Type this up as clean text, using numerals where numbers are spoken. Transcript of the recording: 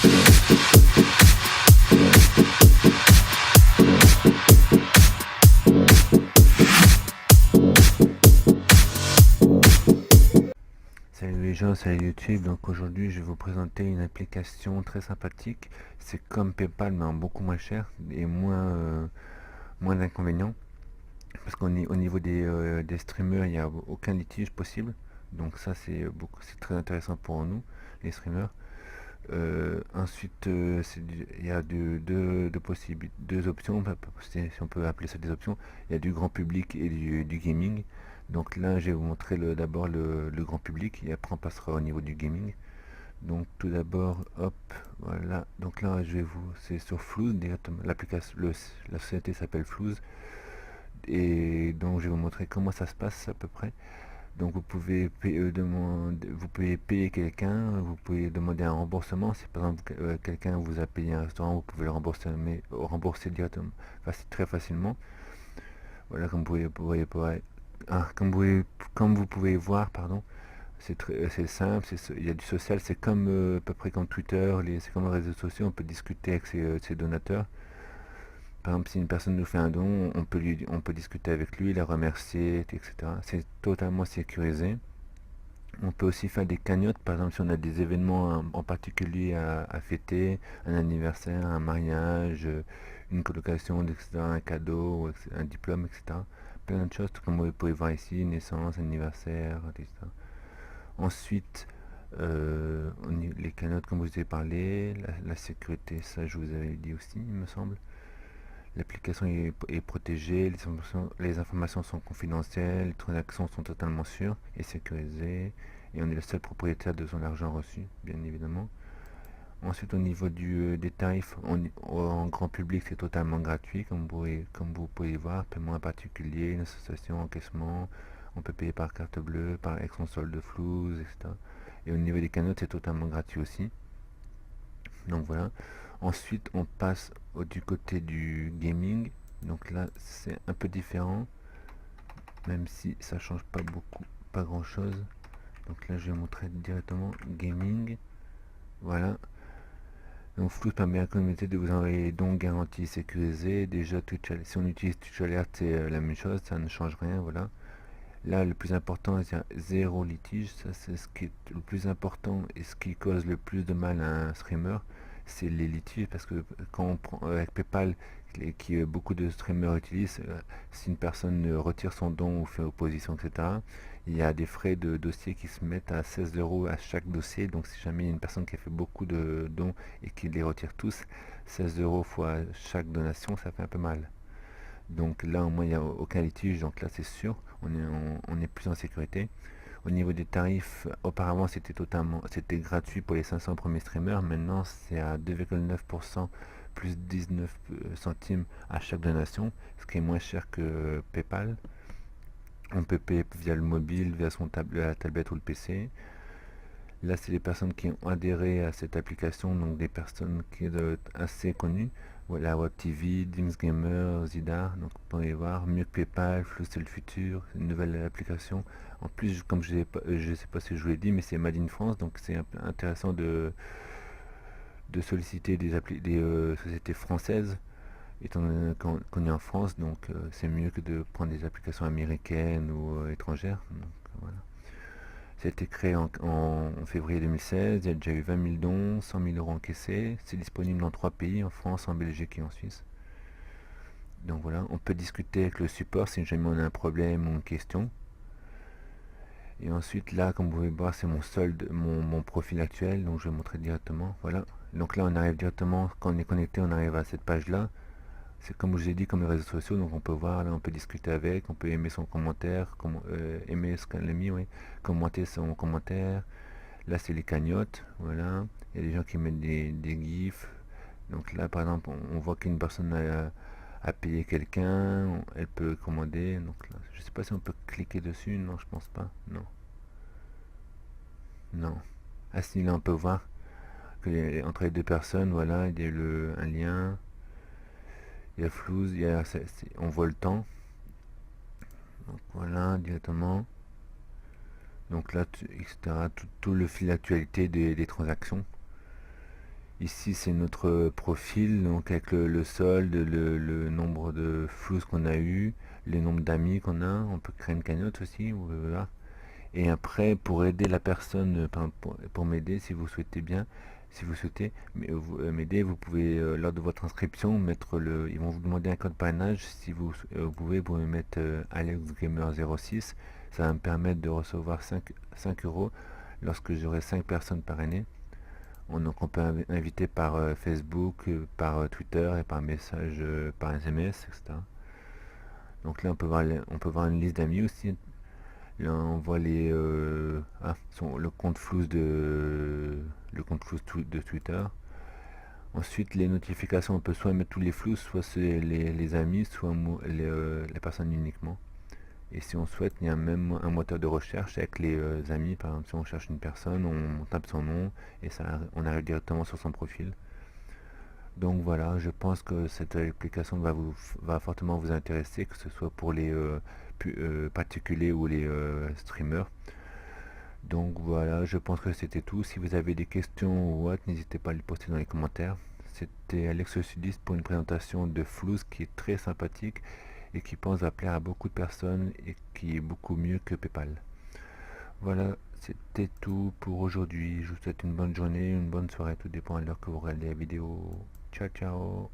Salut les gens, salut YouTube. Donc aujourd'hui, je vais vous présenter une application très sympathique. C'est comme PayPal, mais en beaucoup moins cher et moins d'inconvénients. Parce qu'au niveau des streamers, il n'y a aucun litige possible. Donc ça, c'est très intéressant pour nous, les streamers. Ensuite, il y a deux options, si on peut appeler ça des options. Il y a du grand public et du gaming. Donc là, je vais vous montrer d'abord le grand public et après on passera au niveau du gaming. Donc tout d'abord, hop, voilà. Donc là, c'est sur Flouze directement. La société s'appelle Flouze et donc je vais vous montrer comment ça se passe à peu près. Donc vous pouvez payer quelqu'un, vous pouvez demander un remboursement. Si par exemple quelqu'un vous a payé un restaurant, vous pouvez le rembourser, mais rembourser directement, très facilement. Voilà, comme vous pouvez voir, pardon, c'est simple, il y a du social, c'est comme à peu près comme Twitter, c'est comme les réseaux sociaux, on peut discuter avec ses donateurs. Par exemple, si une personne nous fait un don, on peut discuter avec lui, la remercier, etc. C'est totalement sécurisé. On peut aussi faire des cagnottes, par exemple si on a des événements en particulier à fêter, un anniversaire, un mariage, une colocation, etc., un cadeau, un diplôme, etc. Plein de choses, comme vous pouvez voir ici, naissance, anniversaire, etc. Ensuite, les cagnottes, comme je vous ai parlé, la sécurité, ça je vous avais dit aussi, il me semble. L'application est protégée, les informations sont confidentielles, les transactions sont totalement sûres et sécurisées, et on est le seul propriétaire de son argent reçu, bien évidemment. Ensuite, au niveau des tarifs, en grand public, c'est totalement gratuit, comme vous pouvez voir, paiement à particulier, une association, encaissement, on peut payer par carte bleue, par ex-console de Flouze, etc. Et au niveau des cagnottes, c'est totalement gratuit aussi. Donc voilà. Ensuite, on passe du côté du gaming. Donc là, c'est un peu différent, même si ça change pas beaucoup, pas grand chose. Donc là, je vais montrer directement gaming. Voilà. Donc Flux permet à la communauté de vous envoyer des dons garantis sécurisés. Déjà, si on utilise Twitch Alert, c'est la même chose, ça ne change rien. Voilà. Là, le plus important, c'est zéro litige. Ça, c'est ce qui est le plus important et ce qui cause le plus de mal à un streamer, c'est les litiges. Parce que quand on prend avec PayPal, beaucoup de streamers utilisent, si une personne retire son don ou fait opposition, etc., il y a des frais de dossier qui se mettent à 16 euros à chaque dossier. Donc, si jamais il y a une personne qui a fait beaucoup de dons et qui les retire tous, 16 euros fois chaque donation, ça fait un peu mal. Donc là, au moins, il n'y a aucun litige. Donc là, c'est sûr, on est plus en sécurité. Au niveau des tarifs, auparavant, c'était gratuit pour les 500 premiers streamers. Maintenant, c'est à 2,9% plus 19 centimes à chaque donation, ce qui est moins cher que PayPal. On peut payer via le mobile, via la tablette ou le PC. Là, c'est les personnes qui ont adhéré à cette application, donc des personnes qui sont assez connues. Voilà, Web TV, Dings Gamer, Zidar, donc vous pouvez voir, mieux que PayPal, Flux c'est le futur, c'est une nouvelle application. En plus, comme je ne sais pas si je vous l'ai dit, mais c'est Made in France, donc c'est intéressant de solliciter des sociétés françaises, étant donné qu'on est en France, donc c'est mieux que de prendre des applications américaines ou étrangères. Donc, voilà. Ça a été créé en février 2016, il y a déjà eu 20 000 dons, 100 000 euros encaissés. C'est disponible dans 3 pays, en France, en Belgique et en Suisse. Donc voilà, on peut discuter avec le support si jamais on a un problème ou une question. Et ensuite là, comme vous pouvez voir, c'est mon solde, mon profil actuel, donc je vais montrer directement. Voilà. Donc là, on arrive directement, quand on est connecté, on arrive à cette page-là. C'est comme je vous ai dit, comme les réseaux sociaux, donc on peut voir, là on peut discuter avec, on peut aimer son commentaire, aimer ce qu'elle a mis, oui, commenter son commentaire. Là c'est les cagnottes, voilà. Il y a des gens qui mettent des gifs. Donc là par exemple, on voit qu'une personne a payé quelqu'un, elle peut commander. Donc là, je sais pas si on peut cliquer dessus, non je pense pas, non. Non. Ah si, là on peut voir que entre les deux personnes, voilà, il y a un lien. Il y a Flouze, on voit le temps. Donc voilà, directement. Donc là, etc. Tout le fil d'actualité des transactions. Ici c'est notre profil, donc avec le solde, le nombre de flous qu'on a eu, le nombre d'amis qu'on a. On peut créer une cagnotte aussi, voilà. Et après, pour aider la personne, pour m'aider, si vous souhaitez bien, si vous souhaitez m'aider, vous pouvez, lors de votre inscription, mettre ils vont vous demander un code parrainage. Si vous pouvez, vous pouvez mettre AlexGamer06. Ça va me permettre de recevoir 5 euros lorsque j'aurai 5 personnes parrainées. Donc on peut inviter par Facebook, par Twitter et par message, par SMS, etc. Donc là, on peut voir une liste d'amis aussi. Là, on voit le compte flou de Twitter. Ensuite, les notifications, on peut soit mettre tous les flous, soit c'est les amis, soit les personnes uniquement. Et si on souhaite, il y a même un moteur de recherche avec les amis. Par exemple, si on cherche une personne, on tape son nom et on arrive directement sur son profil. Donc voilà, je pense que cette application va fortement vous intéresser, que ce soit pour les particuliers ou les streamers. Donc voilà, je pense que c'était tout. Si vous avez des questions ou autres, n'hésitez pas à les poster dans les commentaires. C'était Alex Sudiste pour une présentation de Flouze qui est très sympathique et qui pense va plaire à beaucoup de personnes et qui est beaucoup mieux que PayPal. Voilà, c'était tout pour aujourd'hui. Je vous souhaite une bonne journée, une bonne soirée, tout dépend de l'heure que vous regardez la vidéo. Ciao ciao.